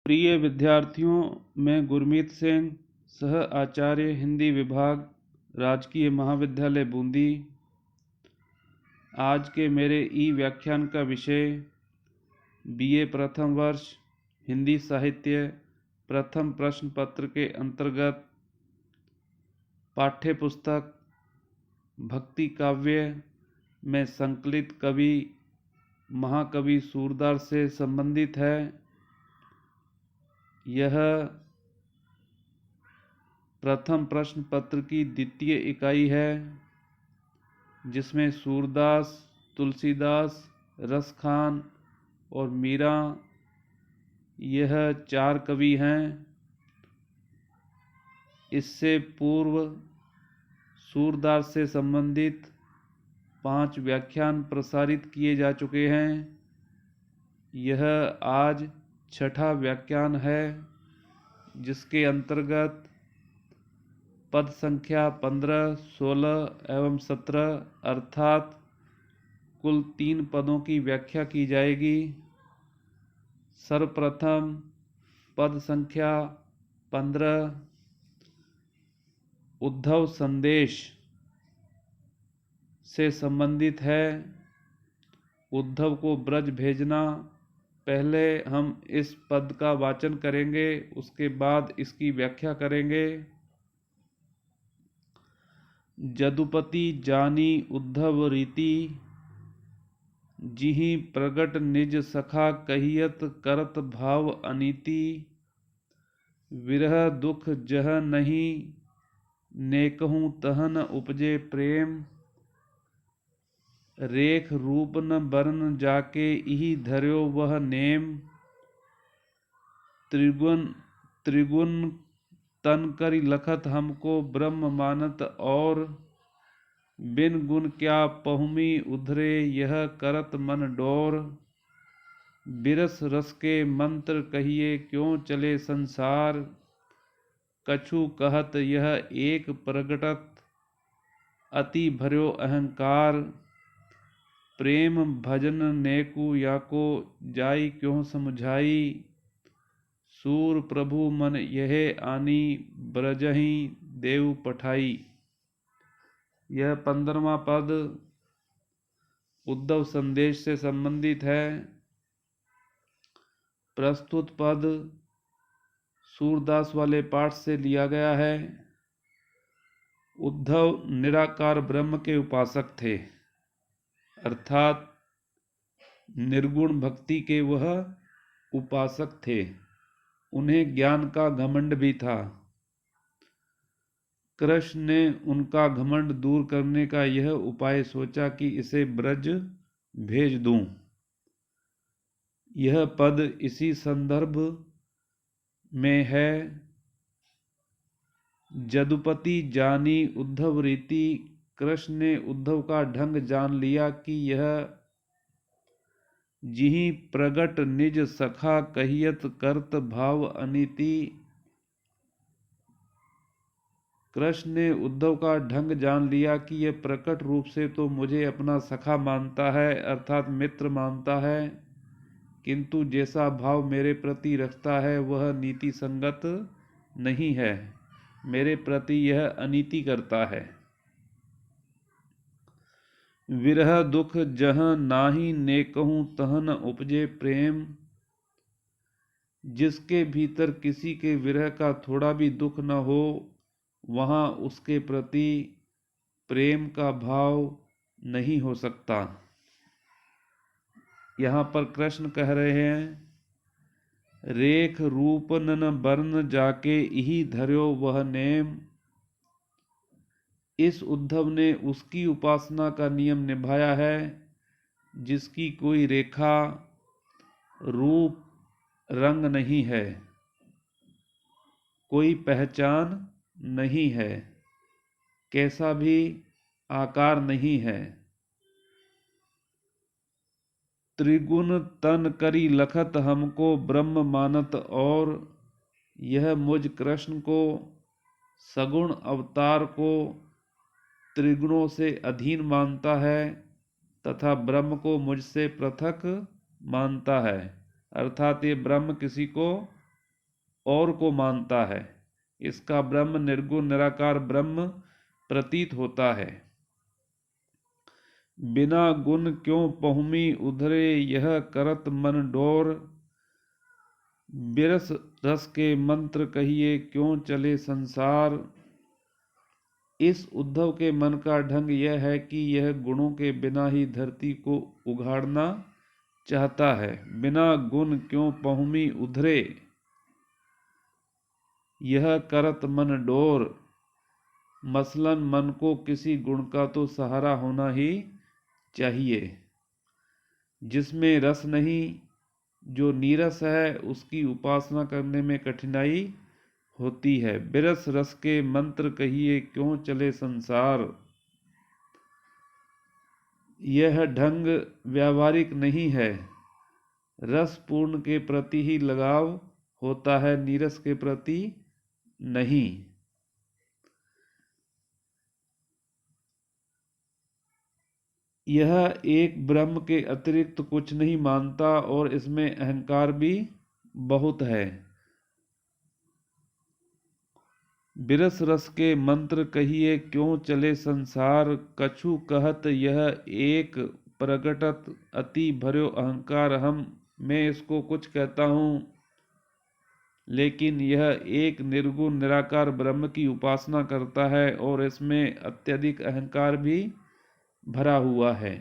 प्रिय विद्यार्थियों, मैं गुरमीत सिंह, सह आचार्य हिंदी विभाग, राजकीय महाविद्यालय बूंदी। आज के मेरे ई व्याख्यान का विषय बीए प्रथम वर्ष हिंदी साहित्य प्रथम प्रश्न पत्र के अंतर्गत पाठ्य पुस्तक भक्ति काव्य में संकलित कवि महाकवि सूरदास से संबंधित है। यह प्रथम प्रश्न पत्र की द्वितीय इकाई है, जिसमें सूरदास, तुलसीदास, रसखान और मीरा यह 4 कवि हैं। इससे पूर्व सूरदास से संबंधित 5 व्याख्यान प्रसारित किए जा चुके हैं। यह आज 6ठा व्याख्यान है, जिसके अंतर्गत पद संख्या 15, 16 एवं 17 अर्थात कुल 3 पदों की व्याख्या की जाएगी। सर्वप्रथम पद संख्या 15 उद्धव संदेश से संबंधित है। उद्धव को ब्रज भेजना। पहले हम इस पद का वाचन करेंगे, उसके बाद इसकी व्याख्या करेंगे। जदुपति जानी उद्धव रीति, जिहि प्रगट निज सखा कहियत करत भाव अनीति। विरह दुख जह नहीं नेकहु तहन उपजे प्रेम। रेख रूप न बरन जाके इहि धर्यो वह नेम। त्रिगुण तन करि लखत हमको ब्रह्म मानत और। बिन गुण क्या पहुमी उधरे यह करत मन डोर। बिरस रस के मंत्र कहिए क्यों चले संसार। कछु कहत यह एक प्रगटत अति भर्यो अहंकार। प्रेम भजन नेकु याको जाई क्यों समझाई। सूर प्रभु मन यह आनी ब्रजहि देव पठाई। यह 15वां पद उद्धव संदेश से संबंधित है। प्रस्तुत पद सूरदास वाले पाठ से लिया गया है। उद्धव निराकार ब्रह्म के उपासक थे, अर्थात निर्गुण भक्ति के वह उपासक थे। उन्हें ज्ञान का घमंड भी था। कृष्ण ने उनका घमंड दूर करने का यह उपाय सोचा कि इसे ब्रज भेज दूं। यह पद इसी संदर्भ में है। जदुपति जानी उद्धव रीति, कृष्ण ने उद्धव का ढंग जान लिया कि यह जिहि प्रगट निज सखा कहियत करत भाव अनीति। कृष्ण ने उद्धव का ढंग जान लिया कि यह प्रकट रूप से तो मुझे अपना सखा मानता है, अर्थात मित्र मानता है, किंतु जैसा भाव मेरे प्रति रखता है वह नीति संगत नहीं है। मेरे प्रति यह अनीति करता है। विरह दुख जह नाही नेकहु तहन उपजे प्रेम। जिसके भीतर किसी के विरह का थोड़ा भी दुख न हो, वहां उसके प्रति प्रेम का भाव नहीं हो सकता। यहाँ पर कृष्ण कह रहे हैं, रेख रूप न बरन जाके इहि धर्यो वह नेम। इस उद्धव ने उसकी उपासना का नियम निभाया है जिसकी कोई रेखा, रूप, रंग नहीं है, कोई पहचान नहीं है, कैसा भी आकार नहीं है। त्रिगुण तन करी लखत हमको ब्रह्म मानत और। यह मुझ कृष्ण को, सगुण अवतार को त्रिगुणों से अधीन मानता है तथा ब्रह्म को मुझसे पृथक मानता है। अर्थात ये ब्रह्म किसी को और को मानता है। इसका ब्रह्म निर्गुण निराकार ब्रह्म प्रतीत होता है। बिना गुण क्यों पहुमी उधरे, यह करत मन डोर। बिरस रस के मंत्र कहिए, क्यों चले संसार। इस उद्धव के मन का ढंग यह है कि यह गुणों के बिना ही धरती को उघाड़ना चाहता है। बिना गुण क्यों पहुमी उधरे, यह करत मन डोर। मसलन मन को किसी गुण का तो सहारा होना ही चाहिए। जिसमें रस नहीं, जो नीरस है, उसकी उपासना करने में कठिनाई होती है। बिरस रस के मंत्र कहिए, क्यों चले संसार। यह ढंग व्यावहारिक नहीं है। रस पूर्ण के प्रति ही लगाव होता है, नीरस के प्रति नहीं। यह एक ब्रह्म के अतिरिक्त कुछ नहीं मानता और इसमें अहंकार भी बहुत है। बिरस रस के मंत्र कहिए, क्यों चले संसार। कछु कहत यह एक प्रगटत अति भर्यो अहंकार। मैं इसको कुछ कहता हूँ, लेकिन यह एक निर्गुण निराकार ब्रह्म की उपासना करता है और इसमें अत्यधिक अहंकार भी भरा हुआ है।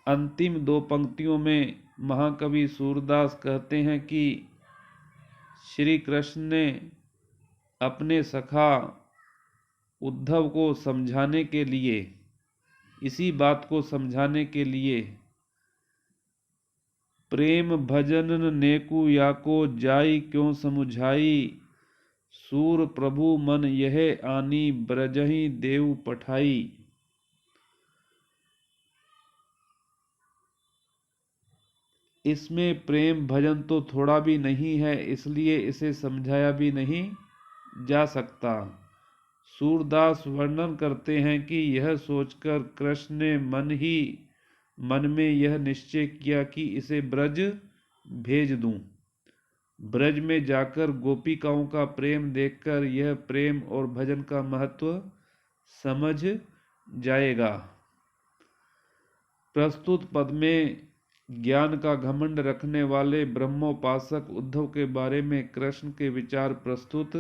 अंतिम दो पंक्तियों में महाकवि सूरदास कहते हैं कि श्री कृष्ण ने अपने सखा उद्धव को समझाने के लिए, इसी बात को समझाने के लिए, प्रेम भजन नेकु याको जाई, क्यों समुझाई। सूर प्रभु मन यह आनी, ब्रजहि देव पठाई। इसमें प्रेम भजन तो थोड़ा भी नहीं है, इसलिए इसे समझाया भी नहीं जा सकता। सूरदास वर्णन करते हैं कि यह सोचकर कृष्ण ने मन में यह निश्चय किया कि इसे ब्रज भेज दूं। ब्रज में जाकर गोपिकाओं का प्रेम देखकर यह प्रेम और भजन का महत्व समझ जाएगा। प्रस्तुत पद में ज्ञान का घमंड रखने वाले ब्रह्मोपासक उद्धव के बारे में कृष्ण के विचार प्रस्तुत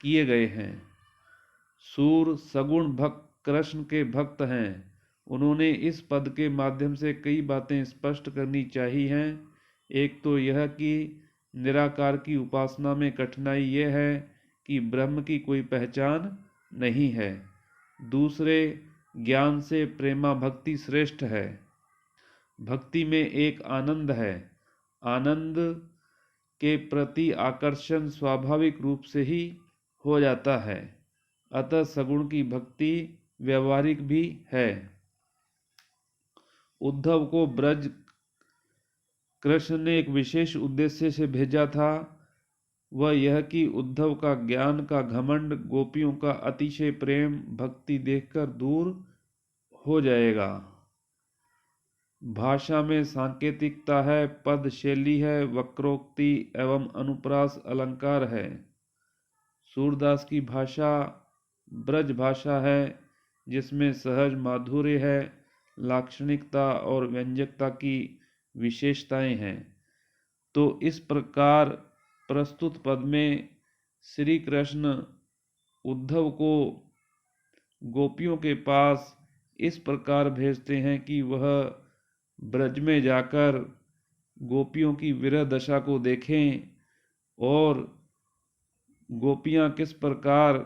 किए गए हैं। सूर सगुण भक्त कृष्ण के भक्त हैं। उन्होंने इस पद के माध्यम से कई बातें स्पष्ट करनी चाहिए हैं। एक तो यह कि निराकार की उपासना में कठिनाई यह है कि ब्रह्म की कोई पहचान नहीं है। दूसरे, ज्ञान से प्रेमा भक्ति श्रेष्ठ है। भक्ति में एक आनंद है। आनंद के प्रति आकर्षण स्वाभाविक रूप से ही हो जाता है। अतः सगुण की भक्ति व्यवहारिक भी है। उद्धव को ब्रज कृष्ण ने एक विशेष उद्देश्य से भेजा था। वह यह कि उद्धव का ज्ञान का घमंड, गोपियों का अतिशय प्रेम भक्ति देखकर दूर हो जाएगा। भाषा में सांकेतिकता है, पद शैली है, वक्रोक्ति एवं अनुप्रास अलंकार है। सूरदास की भाषा ब्रज भाषा है, जिसमें सहज माधुर्य है, लाक्षणिकता और व्यंजकता की विशेषताएं हैं। तो इस प्रकार प्रस्तुत पद में श्री कृष्ण उद्धव को गोपियों के पास इस प्रकार भेजते हैं कि वह ब्रज में जाकर गोपियों की विरह दशा को देखें और गोपियां किस प्रकार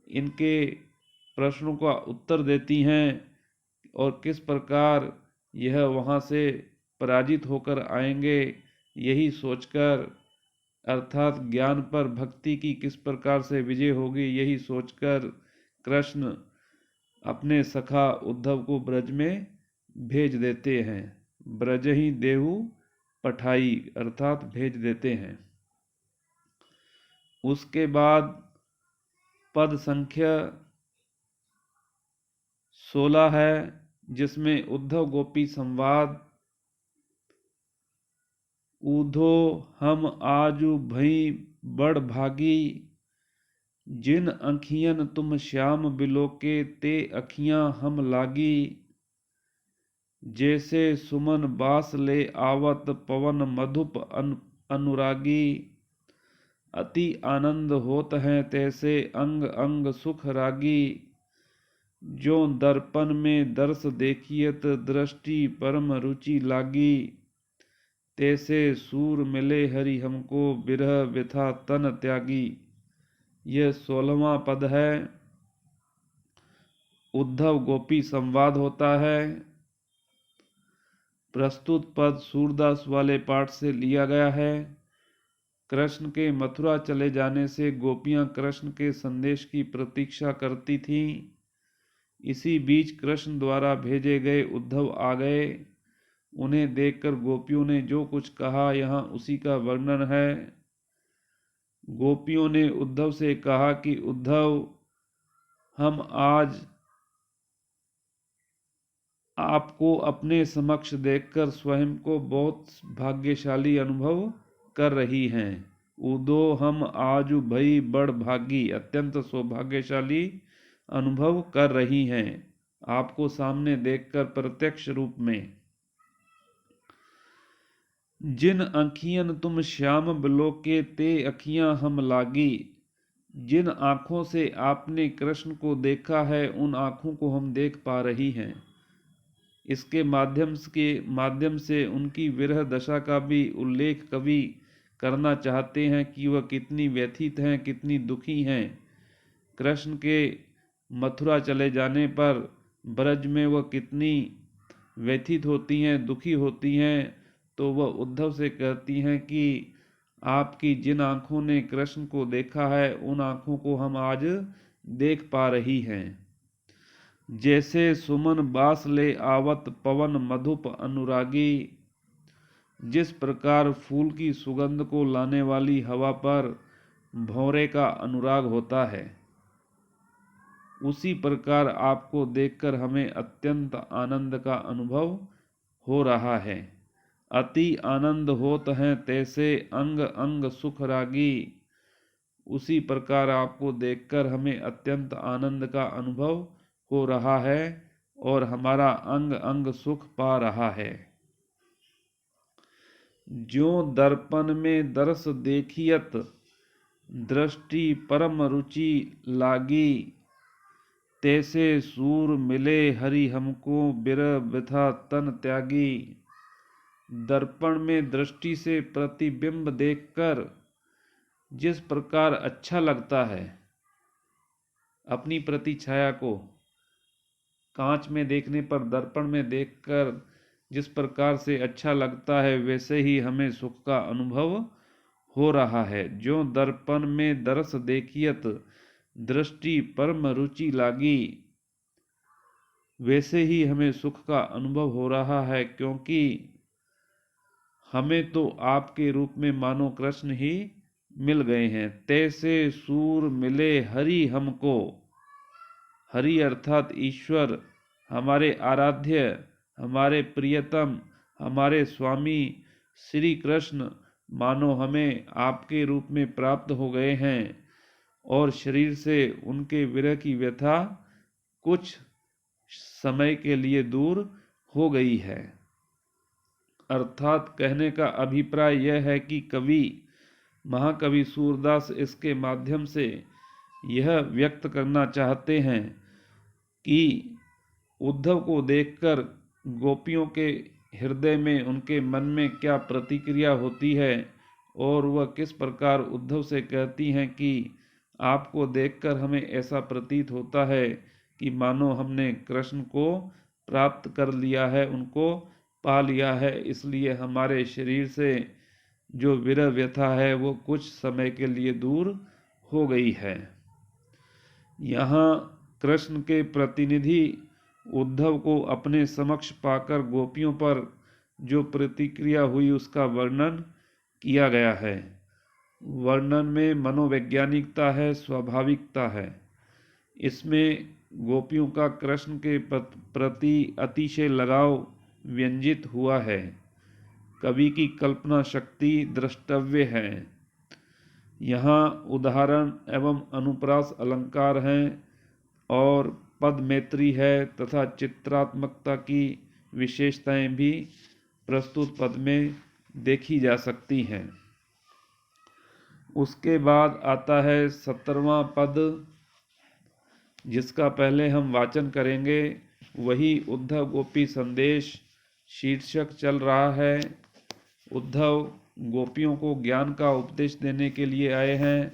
इनके प्रश्नों का उत्तर देती हैं और किस प्रकार यह वहाँ से पराजित होकर आएंगे, यही सोचकर, अर्थात ज्ञान पर भक्ति की किस प्रकार से विजय होगी, यही सोचकर कृष्ण अपने सखा उद्धव को ब्रज में भेज देते हैं। ब्रज ही देहु पठाई, अर्थात भेज देते हैं। उसके बाद पद संख्या 16 है, जिसमें उद्धव गोपी संवाद ऊधो हम आजु भई बड़ भागी, जिन अखियन तुम श्याम बिलोके ते अखियां हम लागी। जैसे सुमन बास ले आवत पवन मधुप अनुरागी, अति आनंद होत हैं तैसे अंग अंग सुख रागी। जो दर्पण में दर्श देखियत दृष्टि परम रुचि लागी, तैसे सूर मिले हरि हमको बिरह व्यथा तन त्यागी। यह 16वां पद है। उद्धव गोपी संवाद होता है। प्रस्तुत पद सूरदास वाले पाठ से लिया गया है। कृष्ण के मथुरा चले जाने से गोपियां कृष्ण के संदेश की प्रतीक्षा करती थीं। इसी बीच कृष्ण द्वारा भेजे गए उद्धव आ गए। उन्हें देखकर गोपियों ने जो कुछ कहा यहाँ उसी का वर्णन है। गोपियों ने उद्धव से कहा कि उद्धव, हम आज आपको अपने समक्ष देखकर स्वयं को बहुत भाग्यशाली अनुभव कर रही हैं। उदो हम आजु भई बड़ भागी, अत्यंत सौभाग्यशाली अनुभव कर रही हैं आपको सामने देखकर प्रत्यक्ष रूप में। जिन अखियन तुम श्याम बिलोके ते अखियां हम लागी, जिन आँखों से आपने कृष्ण को देखा है उन आँखों को हम देख पा रही हैं। इसके माध्यम से उनकी विरह दशा का भी उल्लेख कवि करना चाहते हैं कि वह कितनी व्यथित हैं, कितनी दुखी हैं। कृष्ण के मथुरा चले जाने पर ब्रज में वह कितनी व्यथित होती हैं, दुखी होती हैं। तो वह उद्धव से कहती हैं कि आपकी जिन आँखों ने कृष्ण को देखा है उन आँखों को हम आज देख पा रही हैं। जैसे सुमन बास ले आवत पवन मधुप अनुरागी, जिस प्रकार फूल की सुगंध को लाने वाली हवा पर भौरे का अनुराग होता है, उसी प्रकार आपको देखकर हमें अत्यंत आनंद का अनुभव हो रहा है। अति आनंद होत हैं तैसे अंग अंग सुख रागी, उसी प्रकार आपको देखकर हमें अत्यंत आनंद का अनुभव हो रहा है और हमारा अंग अंग सुख पा रहा है। जो दर्पण में दर्श देखियत दृष्टि परम रुचि लागी, तैसे सूर मिले हरि हमको बिरह व्यथा तन त्यागी। दर्पण में दृष्टि से प्रतिबिंब देखकर जिस प्रकार अच्छा लगता है, अपनी प्रतिछाया को कांच में देखने पर, दर्पण में देखकर जिस प्रकार से अच्छा लगता है, वैसे ही हमें सुख का अनुभव हो रहा है। जो दर्पण में दर्श देखियत दृष्टि परम रुचि लागी, वैसे ही हमें सुख का अनुभव हो रहा है, क्योंकि हमें तो आपके रूप में मानो कृष्ण ही मिल गए हैं। तैसे सूर मिले हरि हमको, हरि अर्थात ईश्वर, हमारे आराध्य, हमारे प्रियतम, हमारे स्वामी श्री कृष्ण मानो हमें आपके रूप में प्राप्त हो गए हैं और शरीर से उनके विरह की व्यथा कुछ समय के लिए दूर हो गई है। अर्थात कहने का अभिप्राय यह है कि कवि महाकवि सूरदास इसके माध्यम से यह व्यक्त करना चाहते हैं कि उद्धव को देखकर गोपियों के हृदय में, उनके मन में क्या प्रतिक्रिया होती है और वह किस प्रकार उद्धव से कहती हैं कि आपको देखकर हमें ऐसा प्रतीत होता है कि मानो हमने कृष्ण को प्राप्त कर लिया है, उनको पा लिया है, इसलिए हमारे शरीर से जो विरह व्यथा है वो कुछ समय के लिए दूर हो गई है। यहाँ कृष्ण के प्रतिनिधि उद्धव को अपने समक्ष पाकर गोपियों पर जो प्रतिक्रिया हुई उसका वर्णन किया गया है। वर्णन में मनोवैज्ञानिकता है, स्वाभाविकता है। इसमें गोपियों का कृष्ण के प्रति अतिशय लगाव व्यंजित हुआ है। कवि की कल्पना शक्ति द्रष्टव्य है। यहाँ उदाहरण एवं अनुप्रास अलंकार हैं और पद मैत्री है तथा चित्रात्मकता की विशेषताएं भी प्रस्तुत पद में देखी जा सकती हैं। उसके बाद आता है 17वां पद, जिसका पहले हम वाचन करेंगे। वही उद्धव गोपी संदेश शीर्षक चल रहा है। उद्धव गोपियों को ज्ञान का उपदेश देने के लिए आए हैं,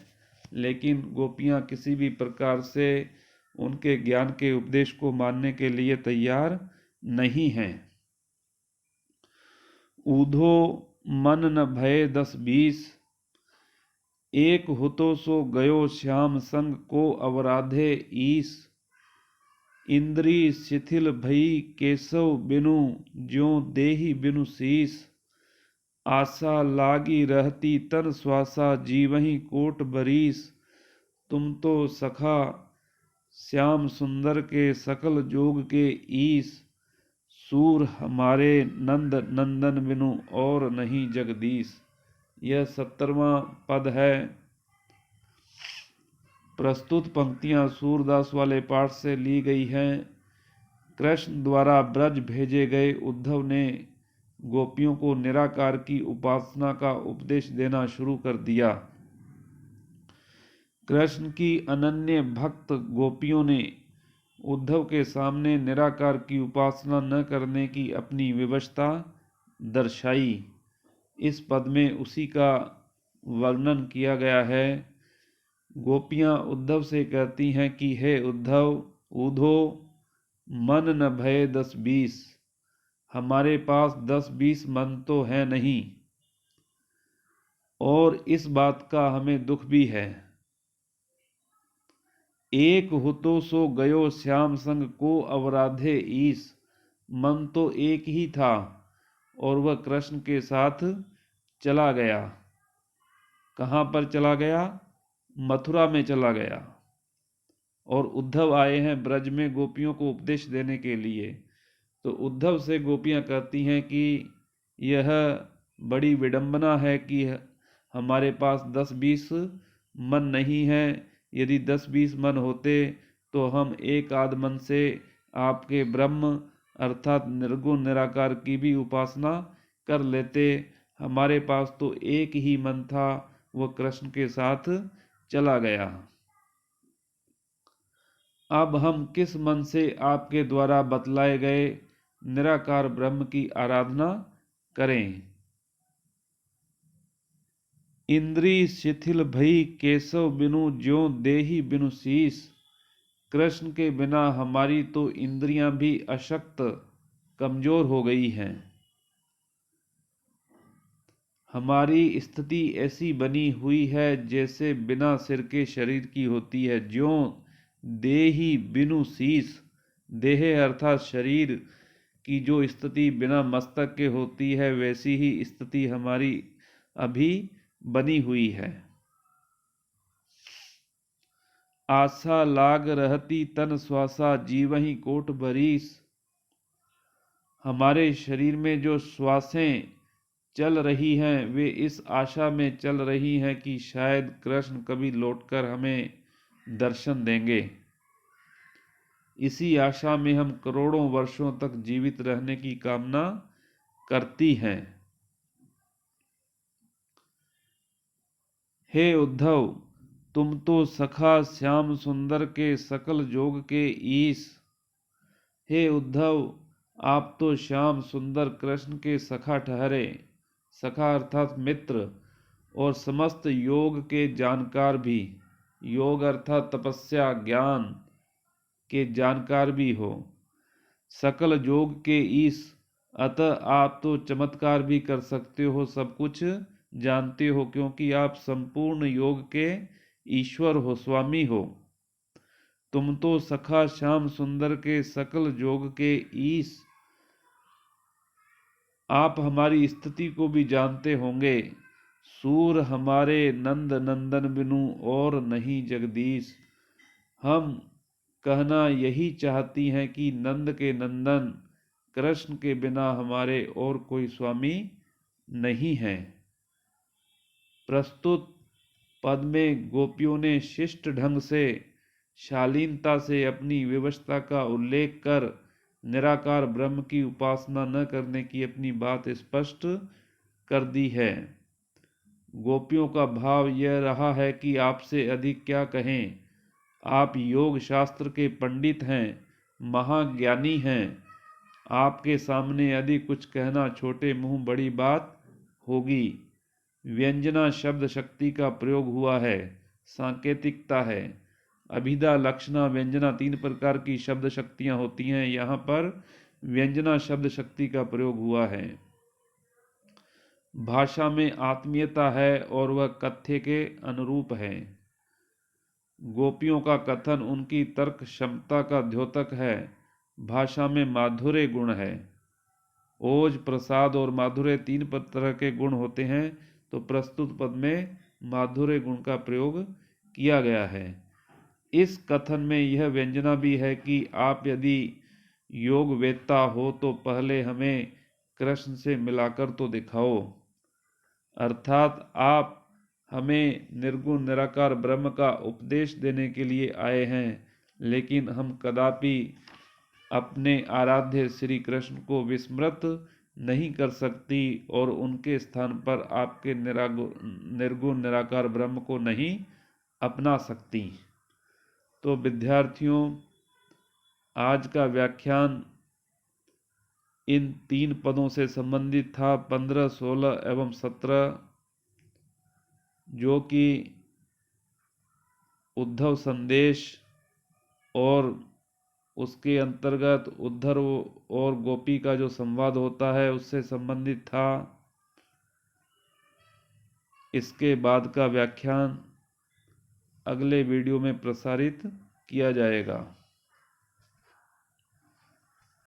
लेकिन गोपियां किसी भी प्रकार से उनके ज्ञान के उपदेश को मानने के लिए तैयार नहीं हैं। ऊधो मन न भय 10-20, एक हुतो सो गयो श्याम संग को अवराधे ईस। इंद्री शिथिल भई केशव बिनु ज्यों देहि बिनु शीस। आशा लागी रहती तन श्वासा जीवहि कोट बरीस। तुम तो सखा श्याम सुंदर के सकल जोग के ईस। सूर हमारे नंद नंदन बिनु और नहीं जगदीश। यह 17वां पद है। प्रस्तुत पंक्तियां सूरदास वाले पाठ से ली गई हैं। कृष्ण द्वारा ब्रज भेजे गए उद्धव ने गोपियों को निराकार की उपासना का उपदेश देना शुरू कर दिया। कृष्ण की अनन्य भक्त गोपियों ने उद्धव के सामने निराकार की उपासना न करने की अपनी विवशता दर्शाई। इस पद में उसी का वर्णन किया गया है। गोपियां उद्धव से कहती हैं कि हे उद्धव, ऊधो मन न भय 10-20, हमारे पास 10-20 मन तो है नहीं, और इस बात का हमें दुख भी है। एक हुतो सो गयो श्याम संग को अवराधे ईस। मन तो एक ही था और वह कृष्ण के साथ चला गया। कहाँ पर चला गया? मथुरा में चला गया। और उद्धव आए हैं ब्रज में गोपियों को उपदेश देने के लिए। तो उद्धव से गोपियां कहती हैं कि यह बड़ी विडंबना है कि हमारे पास 10-20 मन नहीं है। यदि 10-20 मन होते तो हम एक आध मन से आपके ब्रह्म अर्थात निर्गुण निराकार की भी उपासना कर लेते। हमारे पास तो एक ही मन था, वह कृष्ण के साथ चला गया। अब हम किस मन से आपके द्वारा बतलाए गए निराकार ब्रह्म की आराधना करें? इंद्री शिथिल भई केशव बिनु ज्यों देहि बिनु शीस। कृष्ण के बिना हमारी तो इंद्रियां भी अशक्त कमजोर हो गई हैं। हमारी स्थिति ऐसी बनी हुई है जैसे बिना सिर के शरीर की होती है। ज्यों देहि बिनु शीस, देह अर्थात शरीर की जो स्थिति बिना मस्तक के होती है, वैसी ही स्थिति हमारी अभी बनी हुई है। आशा लाग रहती तन श्वासा जीवहि कोट बरीस। हमारे शरीर में जो श्वासें चल रही हैं, वे इस आशा में चल रही हैं कि शायद कृष्ण कभी लौटकर हमें दर्शन देंगे। इसी आशा में हम करोड़ों वर्षों तक जीवित रहने की कामना करती हैं। हे उद्धव, तुम तो सखा श्याम सुंदर के सकल जोग के ईश। हे उद्धव, आप तो श्याम सुंदर कृष्ण के सखा ठहरे। सखा अर्थात मित्र, और समस्त योग के जानकार भी। योग अर्थात तपस्या ज्ञान के जानकार भी हो। सकल योग के ईश, अतः आप तो चमत्कार भी कर सकते हो, सब कुछ जानते हो, क्योंकि आप संपूर्ण योग के ईश्वर हो, स्वामी हो। तुम तो सखा श्याम सुंदर के सकल जोग के ईश। आप हमारी स्थिति को भी जानते होंगे। सूर हमारे नंद नंदन बिनु और नहीं जगदीश। हम कहना यही चाहती हैं कि नंद के नंदन कृष्ण के बिना हमारे और कोई स्वामी नहीं है। प्रस्तुत पद में गोपियों ने शिष्ट ढंग से, शालीनता से अपनी विवशता का उल्लेख कर निराकार ब्रह्म की उपासना न करने की अपनी बात स्पष्ट कर दी है। गोपियों का भाव यह रहा है कि आपसे अधिक क्या कहें, आप योग शास्त्र के पंडित हैं, महाज्ञानी हैं, आपके सामने यदि कुछ कहना छोटे मुंह बड़ी बात होगी। व्यंजना शब्द शक्ति का प्रयोग हुआ है, सांकेतिकता है। अभिधा, लक्षणा, व्यंजना 3 प्रकार की शब्द शक्तियां होती हैं, यहाँ पर व्यंजना शब्द शक्ति का प्रयोग हुआ है। भाषा में आत्मीयता है और वह कथ्य के अनुरूप है। गोपियों का कथन उनकी तर्क क्षमता का द्योतक है। भाषा में माधुर्य गुण है। ओज, प्रसाद और माधुर्य 3 तरह के गुण होते हैं, तो प्रस्तुत पद में माधुर्य गुण का प्रयोग किया गया है। इस कथन में यह व्यंजना भी है कि आप यदि योग वेत्ता हो तो पहले हमें कृष्ण से मिलाकर तो दिखाओ, अर्थात आप हमें निर्गुण निराकार ब्रह्म का उपदेश देने के लिए आए हैं, लेकिन हम कदापि अपने आराध्य श्री कृष्ण को विस्मृत नहीं कर सकती और उनके स्थान पर आपके निर्गुण निराकार ब्रह्म को नहीं अपना सकती। तो विद्यार्थियों, आज का व्याख्यान इन 3 पदों से संबंधित था, 15, 16 एवं 17, जो कि उद्धव संदेश और उसके अंतर्गत उद्धव और गोपी का जो संवाद होता है उससे संबंधित था। इसके बाद का व्याख्यान अगले वीडियो में प्रसारित किया जाएगा।